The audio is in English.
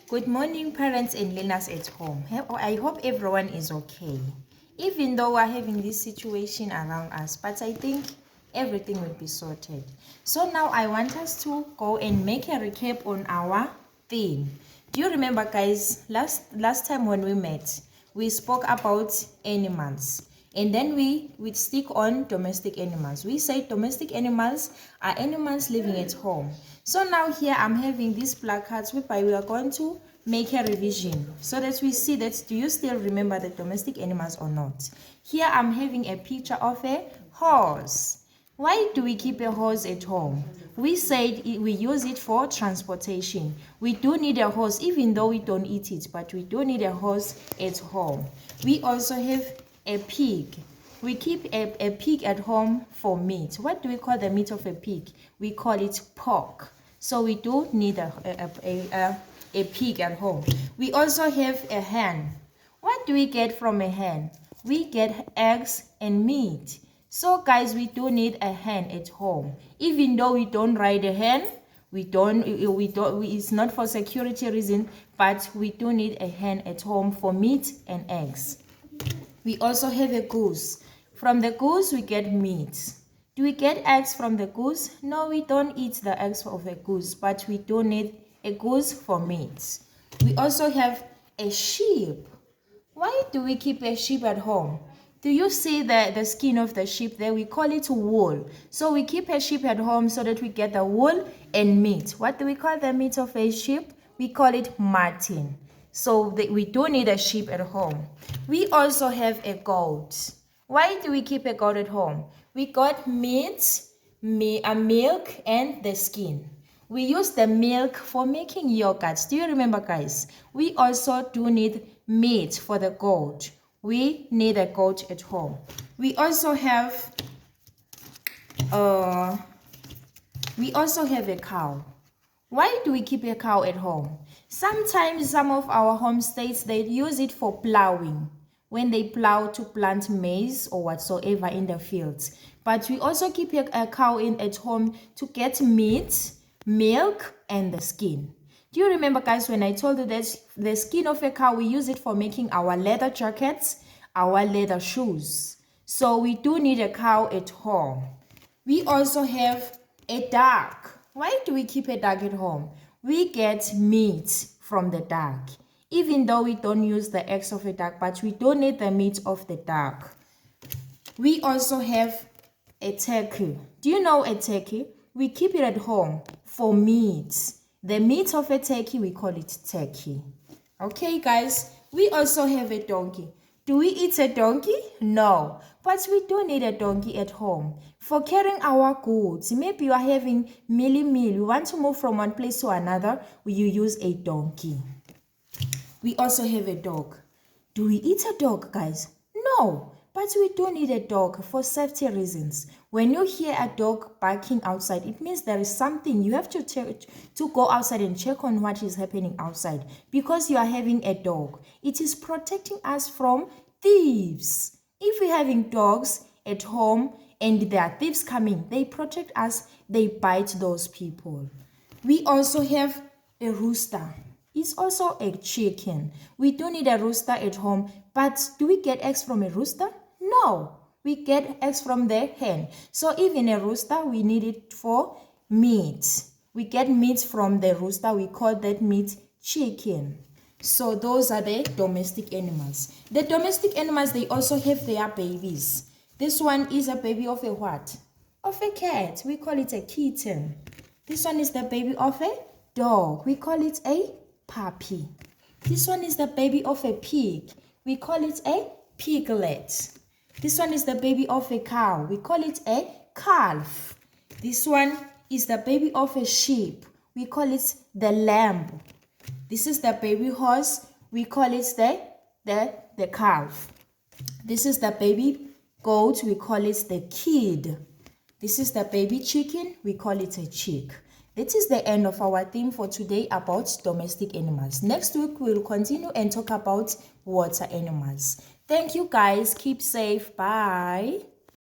Good morning, parents and learners at home. I hope everyone is okay. Even though we're having this situation around us, but I think everything will be sorted. So now I want us to go and make a recap on our theme. Do you remember, guys, last time when we met, we spoke about animals. And then we would stick on domestic animals. We say domestic animals are animals living at home. So now here I'm having these placards whereby we are going to make a revision so that we see that do you still remember the domestic animals or not. Here I'm having a picture of a horse. Why do we keep a horse at home? We said we use it for transportation. We do need a horse even though we don't eat it, but we do need a horse at home. We also have a pig. We keep a pig at home for meat. What do we call the meat of a pig? We call it pork. So we do need a pig at home. We also have a hen. What do we get from a hen? We get eggs and meat. So guys, we do need a hen at home. Even though we don't ride a hen, it's not for security reason, but we do need a hen at home for meat and eggs. We also have a goose. From the goose, we get meat. Do we get eggs from the goose? No, we don't eat the eggs of a goose, but we do need a goose for meat. We also have a sheep. Why do we keep a sheep at home? Do you see the skin of the sheep there? We call it wool. So we keep a sheep at home so that we get the wool and meat. What do we call the meat of a sheep? We call it mutton. So we do need a sheep at home. We also have a goat. Why do we keep a goat at home? We got meat, milk, and the skin. We use the milk for making yogurt. Do you remember, guys? We also do need meat for the goat. We need a goat at home. We also have a cow. Why do we keep a cow at home? Sometimes some of our homestays, they use it for plowing. When they plow to plant maize or whatsoever in the fields. But we also keep a cow at home to get meat, milk, and the skin. Do you remember, guys, when I told you that the skin of a cow, we use it for making our leather jackets, our leather shoes. So we do need a cow at home. We also have a duck. Why do we keep a duck at home? We get meat from the duck. Even though we don't use the eggs of a duck, but we do need the meat of the duck. We also have a turkey. Do you know a turkey? We keep it at home for meat. The meat of a turkey, we call it turkey. Okay, guys, we also have a donkey. Do we eat a donkey? No, but we do need a donkey at home for carrying our goods. Maybe you are having meal. You want to move from one place to another, you use a donkey. We also have a dog. Do we eat a dog, guys? No, but we do need a dog for safety reasons. When you hear a dog barking outside, it means there is something. You have to go outside and check on what is happening outside because you are having a dog. It is protecting us from thieves. If we're having dogs at home and there are thieves coming, they protect us, they bite those people. We also have a rooster. It's also a chicken. We do need a rooster at home, but do we get eggs from a rooster? No, we get eggs from the hen. So even a rooster, we need it for meat. We get meat from the rooster. We call that meat chicken. So those are the domestic animals. The domestic animals, they also have their babies. This one is a baby of a what? Of a cat. We call it a kitten. This one is the baby of a dog. We call it a puppy. This one is the baby of a pig. We call it a piglet. This one is the baby of a cow. We call it a calf. This one is the baby of a sheep. We call it the lamb. This is the baby horse. We call it the calf. This is the baby goat. We call it the kid. This is the baby chicken. We call it a chick. This is the end of our theme for today about domestic animals. Next week, we'll continue and talk about water animals. Thank you, guys. Keep safe. Bye.